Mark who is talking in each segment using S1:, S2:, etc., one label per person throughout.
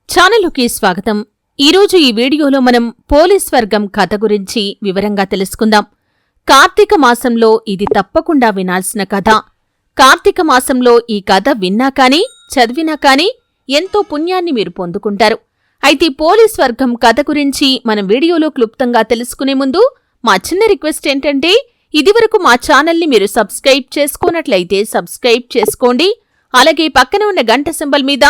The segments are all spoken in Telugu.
S1: ఛానలుకి స్వాగతం. ఈరోజు ఈ వీడియోలో మనం పోలీస్ వర్గం కథ గురించి వివరంగా తెలుసుకుందాం. కార్తీక మాసంలో ఇది తప్పకుండా వినాల్సిన కథ. కార్తీక మాసంలో ఈ కథ విన్నా కానీ చదివినా కానీ ఎంతో పుణ్యాన్ని మీరు పొందుకుంటారు. అయితే పోలీస్ వర్గం కథ గురించి మనం వీడియోలో క్లుప్తంగా తెలుసుకునే ముందు మా చిన్న రిక్వెస్ట్ ఏంటంటే, ఇదివరకు మా ఛానల్ని మీరు సబ్స్క్రైబ్ చేసుకోనట్లయితే సబ్స్క్రైబ్ చేసుకోండి. అలాగే పక్కన ఉన్న గంట సింబల్ మీద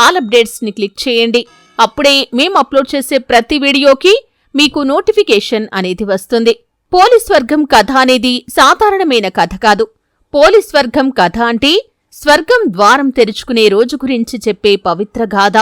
S1: ఆల్ అప్డేట్స్ ని క్లిక్ చేయండి. అప్పుడే మేము అప్లోడ్ చేసే ప్రతి వీడియోకి మీకు నోటిఫికేషన్ అనేది వస్తుంది. పోలీస్ వర్గం కథ అనేది సాధారణమైన కథ కాదు. పోలీస్ వర్గం కథ అంటే స్వర్గం ద్వారం తెరుచుకునే రోజు గురించి చెప్పే పవిత్ర గాథ.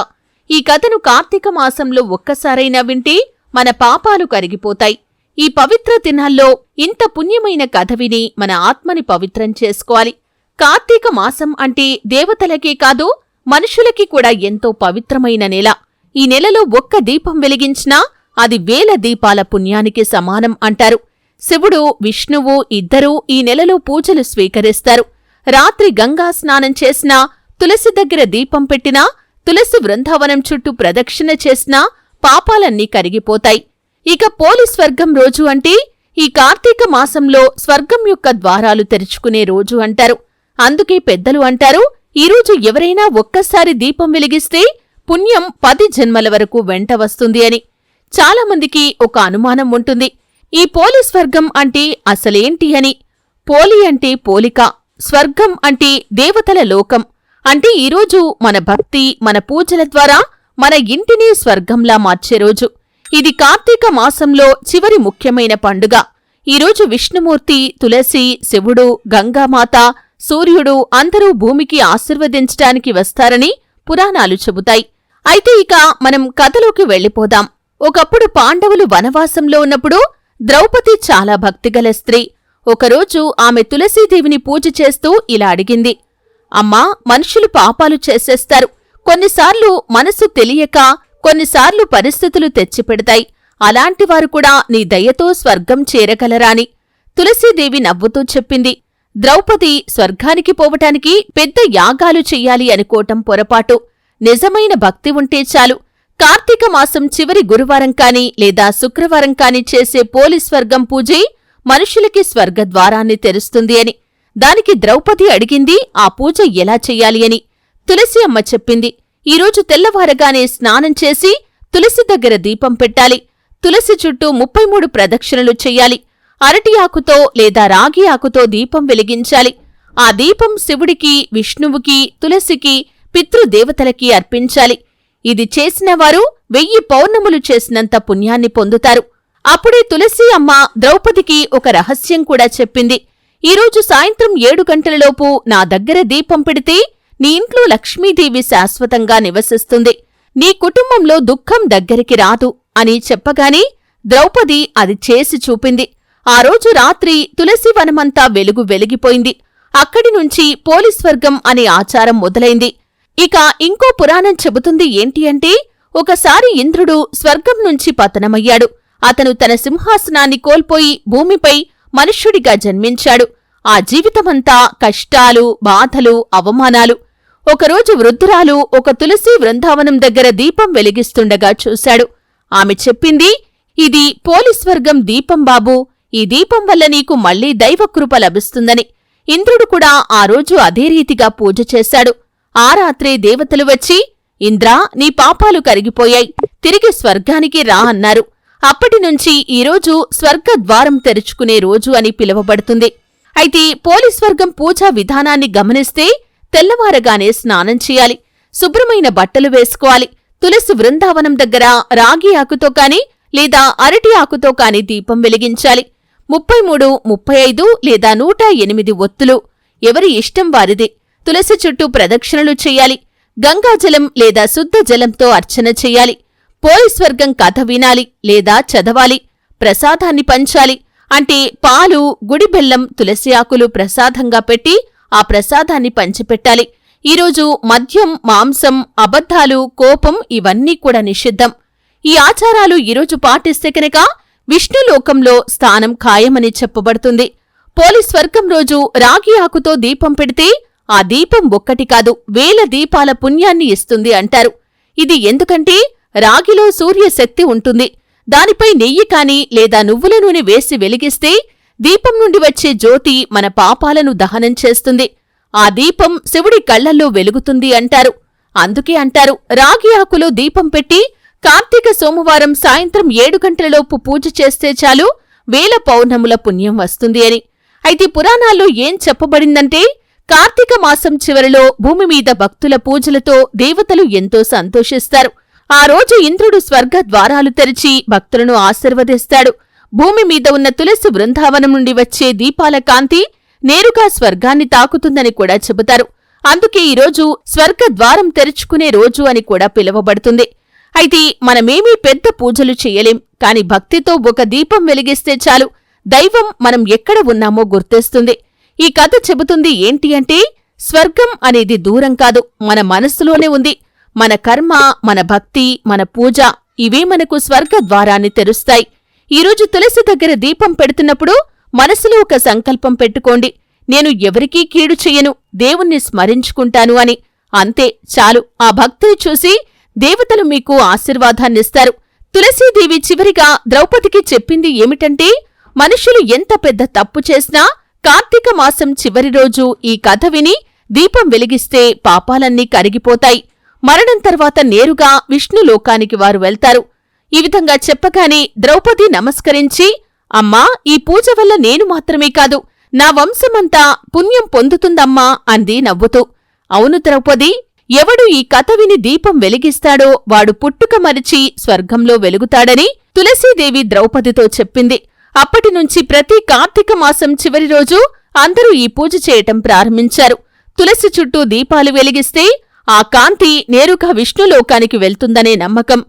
S1: ఈ కథను కార్తీక మాసంలో ఒక్కసారైనా వింటే మన పాపాలు కరిగిపోతాయి. ఈ పవిత్ర దినాల్లో ఇంత పుణ్యమైన కథ విని మన ఆత్మని పవిత్రం చేసుకోవాలి. కార్తీక మాసం అంటే దేవతలకే కాదు, మనుషులకి కూడా ఎంతో పవిత్రమైన నెల. ఈ నెలలో ఒక్క దీపం వెలిగించినా అది 1000 దీపాల పుణ్యానికి సమానం అంటారు. శివుడు, విష్ణువు ఇద్దరూ ఈ నెలలో పూజలు స్వీకరిస్తారు. రాత్రి గంగా స్నానం చేసినా, తులసి దగ్గర దీపం పెట్టినా, తులసి బృందావనం చుట్టూ ప్రదక్షిణ చేసినా పాపాలన్నీ కరిగిపోతాయి. ఇక పోలీస్ వర్గం రోజు అంటే ఈ కార్తీక మాసంలో స్వర్గం యొక్క ద్వారాలు తెరుచుకునే రోజు అంటారు. అందుకే పెద్దలు అంటారు, ఈరోజు ఎవరైనా ఒక్కసారి దీపం వెలిగిస్తే పుణ్యం 10 జన్మల వరకు వెంట వస్తుంది అని. చాలామందికి ఒక అనుమానం ఉంటుంది, ఈ పోలీస్ వర్గం అంటే అసలేంటి అని. పోలి అంటే పోలిక, స్వర్గం అంటే దేవతల లోకం. అంటే ఈరోజు మన భక్తి, మన పూజల ద్వారా మన ఇంటిని స్వర్గంలా మార్చే రోజు. ఇది కార్తీక మాసంలో చివరి ముఖ్యమైన పండుగ. ఈరోజు విష్ణుమూర్తి, తులసి, శివుడు, గంగామాత, సూర్యుడు అందరూ భూమికి ఆశీర్వదించటానికి వస్తారని పురాణాలు చెబుతాయి. అయితే ఇక మనం కథలోకి వెళ్ళిపోదాం. ఒకప్పుడు పాండవులు వనవాసంలో ఉన్నప్పుడు ద్రౌపది చాలా భక్తిగల స్త్రీ. ఒకరోజు ఆమె తులసీదేవిని పూజ చేస్తూ ఇలా అడిగింది, అమ్మా, మనుషులు పాపాలు చేసేస్తారు. కొన్నిసార్లు మనసు తెలియక, కొన్నిసార్లు పరిస్థితులు తెచ్చిపెడతాయి. అలాంటివారు కూడా నీ దయతో స్వర్గం చేరగలరా అని. తులసీదేవి నవ్వుతూ చెప్పింది, ద్రౌపది, స్వర్గానికి పోవటానికి పెద్ద యాగాలు చెయ్యాలి అనుకోవటం పొరపాటు. నిజమైన భక్తి ఉంటే చాలు. కార్తీక మాసం చివరి గురువారం కాని లేదా శుక్రవారం కాని చేసే పోలీస్ వర్గం పూజే మనుషులకి స్వర్గద్వారాన్ని తెరుస్తుంది అని. దానికి ద్రౌపది అడిగింది, ఆ పూజ ఎలా చెయ్యాలి అని. తులసి అమ్మ చెప్పింది, ఈరోజు తెల్లవారగానే స్నానం చేసి తులసి దగ్గర దీపం పెట్టాలి. తులసి చుట్టూ 33 ప్రదక్షిణలు చెయ్యాలి. అరటి ఆకుతో లేదా రాగి ఆకుతో దీపం వెలిగించాలి. ఆ దీపం శివుడికి, విష్ణువుకి, తులసికి, పితృదేవతలకి అర్పించాలి. ఇది చేసినవారు 1000 పౌర్ణములు చేసినంత పుణ్యాన్ని పొందుతారు. అప్పుడే తులసి అమ్మ ద్రౌపదికి ఒక రహస్యం కూడా చెప్పింది. ఈరోజు సాయంత్రం 7 గంటలలోపు నా దగ్గర దీపం పెడితే నీ ఇంట్లో లక్ష్మీదేవి శాశ్వతంగా నివసిస్తుంది. నీ కుటుంబంలో దుఃఖం దగ్గరికి రాదు అని చెప్పగానే ద్రౌపది అది చేసి చూపింది. ఆ రోజు రాత్రి తులసి వనమంతా వెలిగిపోయింది. అక్కడి నుంచి పోలీస్ వర్గం అనే ఆచారం మొదలైంది. ఇక ఇంకో పురాణం చెబుతుంది ఏంటి అంటే, ఒకసారి ఇంద్రుడు స్వర్గం నుంచి పతనమయ్యాడు. అతను తన సింహాసనాన్ని కోల్పోయి భూమిపై మనుష్యుడిగా జన్మించాడు. ఆ జీవితమంతా కష్టాలు, బాధలు, అవమానాలు. ఒకరోజు వృద్ధురాలు ఒక తులసి బృందావనం దగ్గర దీపం వెలిగిస్తుండగా చూశాడు. ఆమె చెప్పింది, ఇది పోలీస్ వర్గం దీపం బాబూ, ఈ దీపం వల్ల నీకు మళ్లీ దైవకృప లభిస్తుందని. ఇంద్రుడు కూడా ఆ రోజు అదే రీతిగా పూజ చేశాడు. ఆ రాత్రే దేవతలు వచ్చి, ఇంద్రా, నీ పాపాలు కరిగిపోయాయి, తిరిగి స్వర్గానికి రా అన్నారు. అప్పటినుంచి ఈరోజు స్వర్గద్వారం తెరుచుకునే రోజు అని పిలువబడుతుంది. అయితే పోలీస్ వర్గం పూజా విధానాన్ని గమనిస్తే తెల్లవారగానే స్నానం చేయాలి, శుభ్రమైన బట్టలు వేసుకోవాలి. తులసి బృందావనం దగ్గర రాగి ఆకుతో కాని లేదా అరటి ఆకుతో కాని దీపం వెలిగించాలి. 33, 35 లేదా 108 ఒత్తులు, ఎవరి ఇష్టం వారిది. తులసి చుట్టూ ప్రదక్షిణలు చెయ్యాలి. గంగాజలం లేదా శుద్ధ జలంతో అర్చన చెయ్యాలి. పోలీస్ వర్గం కథ వినాలి లేదా చదవాలి. ప్రసాదాన్ని పంచాలి. అంటే పాలు, గుడి బెల్లం, తులసి ఆకులు ప్రసాదంగా పెట్టి ఆ ప్రసాదాన్ని పంచిపెట్టాలి. ఈరోజు మద్యం, మాంసం, అబద్ధాలు, కోపం ఇవన్నీ కూడా నిషిద్ధం. ఈ ఆచారాలు ఈరోజు పాటిస్తే కనుక విష్ణులోకంలో స్థానం ఖాయమని చెప్పబడుతుంది. పోలీస్ వర్గం రోజు రాగి ఆకుతో దీపం పెడితే ఆ దీపం ఒక్కటి కాదు 1000 దీపాల పుణ్యాన్ని ఇస్తుంది అంటారు. ఇది ఎందుకంటే రాగిలో సూర్యశక్తి ఉంటుంది. దానిపై నెయ్యి కాని లేదా నువ్వుల నూనె వేసి వెలిగిస్తే దీపం నుండి వచ్చే జ్యోతి మన పాపాలను దహనం చేస్తుంది. ఆ దీపం శివుడి కళ్లల్లో వెలుగుతుంది అంటారు. అందుకే అంటారు, రాగి ఆకులో దీపం పెట్టి కార్తీక సోమవారం సాయంత్రం 7 గంటలలోపు పూజ చేస్తే చాలు 1000 పౌర్ణముల పుణ్యం వస్తుంది అని. అయితే పురాణాల్లో ఏం చెప్పబడిందంటే, కార్తీక మాసం చివరిలో భూమి మీద భక్తుల పూజలతో దేవతలు ఎంతో సంతోషిస్తారు. ఆ రోజు ఇంద్రుడు స్వర్గ ద్వారాలు తెరిచి భక్తులను ఆశీర్వదిస్తాడు. భూమి మీద ఉన్న తులసి బృందావనం నుండి వచ్చే దీపాల కాంతి నేరుగా స్వర్గాన్ని తాకుతుందని కూడా చెబుతారు. అందుకే ఈరోజు స్వర్గ ద్వారం తెరుచుకునే రోజు అని కూడా పిలువబడుతుంది. అయితే మనమేమీ పెద్ద పూజలు చెయ్యలేం, కాని భక్తితో ఒక దీపం వెలిగిస్తే చాలు దైవం మనం ఎక్కడ ఉన్నామో గుర్తిస్తుంది. ఈ కథ చెబుతుంది ఏంటి అంటే, స్వర్గం అనేది దూరం కాదు, మన మనస్సులోనే ఉంది. మన కర్మ, మన భక్తి, మన పూజ ఇవే మనకు స్వర్గ ద్వారాన్ని తెరుస్తాయి. ఈరోజు తులసి దగ్గర దీపం పెడుతున్నప్పుడు మనసులో ఒక సంకల్పం పెట్టుకోండి, నేను ఎవరికీ కీడు చెయ్యను, దేవుణ్ణి స్మరించుకుంటాను అని. అంతే చాలు. ఆ భక్తిని చూసి దేవతలు మీకు ఆశీర్వాదాన్నిస్తారు. తులసీదేవి చివరిగా ద్రౌపదికి చెప్పింది ఏమిటంటే, మనుషులు ఎంత పెద్ద తప్పు చేసినా కార్తీక మాసం చివరి రోజు ఈ కథ విని దీపం వెలిగిస్తే పాపాలన్నీ కరిగిపోతాయి. మరణం తర్వాత నేరుగా విష్ణులోకానికి వారు వెళ్తారు. ఈ విధంగా చెప్పగానే ద్రౌపది నమస్కరించి, అమ్మా, ఈ పూజ వల్ల నేను మాత్రమే కాదు, నా వంశమంతా పుణ్యం పొందుతుందమ్మా అంది నవ్వుతూ. అవును ద్రౌపది, ఎవడు ఈ కథ విని దీపం వెలిగిస్తాడో వాడు పుట్టుక మరిచి స్వర్గంలో వెలుగుతాడని తులసీదేవి ద్రౌపదితో చెప్పింది. అప్పటినుంచి ప్రతి కార్తీక మాసం చివరి రోజు అందరూ ఈ పూజ చేయటం ప్రారంభించారు. తులసి చుట్టూ దీపాలు వెలిగిస్తే ఆ కాంతి నేరుగా విష్ణులోకానికి వెళ్తుందనే నమ్మకం.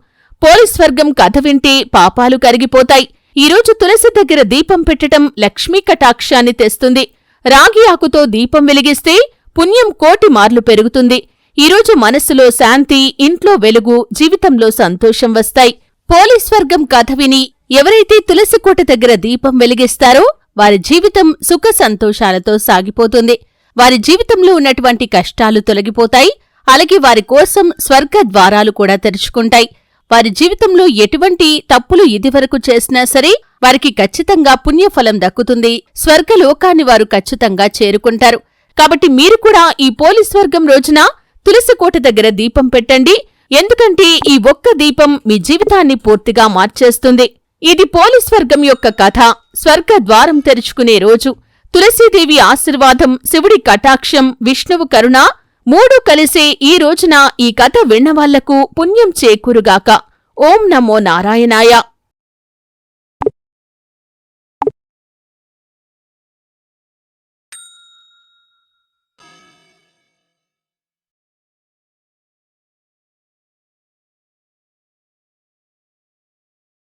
S1: పోలీస్వర్గం కథ వింటే పాపాలు కరిగిపోతాయి. ఈరోజు తులసి దగ్గర దీపం పెట్టటం లక్ష్మీ కటాక్షాన్ని తెస్తుంది. రాగి ఆకుతో దీపం వెలిగిస్తే పుణ్యం 1,000,000 మార్లు పెరుగుతుంది. ఈరోజు మనస్సులో శాంతి, ఇంట్లో వెలుగు, జీవితంలో సంతోషం వస్తాయి. పోలీస్వర్గం కథ విని ఎవరైతే తులసికోట దగ్గర దీపం వెలిగిస్తారో వారి జీవితం సుఖ సంతోషాలతో సాగిపోతుంది. వారి జీవితంలో ఉన్నటువంటి కష్టాలు తొలగిపోతాయి. అలాగే వారి కోసం స్వర్గ ద్వారాలు కూడా తెరుచుకుంటాయి. వారి జీవితంలో ఎటువంటి తప్పులు ఇదివరకు చేసినా సరే వారికి ఖచ్చితంగా పుణ్యఫలం దక్కుతుంది. స్వర్గలోకాన్ని వారు ఖచ్చితంగా చేరుకుంటారు. కాబట్టి మీరు కూడా ఈ పోలీస్వర్గం రోజున తులసికోట దగ్గర దీపం పెట్టండి. ఎందుకంటే ఈ ఒక్క దీపం మీ జీవితాన్ని పూర్తిగా మార్చేస్తుంది. ఇది పోలీస్వర్గం యొక్క కథ. స్వర్గ ద్వారం తెరుచుకునే రోజు. తులసీదేవి ఆశీర్వాదం, శివుడి కటాక్షం, విష్ణువు కరుణ 3 కలిసే ఈ రోజున ఈ కథ విన్నవాళ్లకు పుణ్యం చేకూరుగాక. ఓం నమో నారాయణాయ.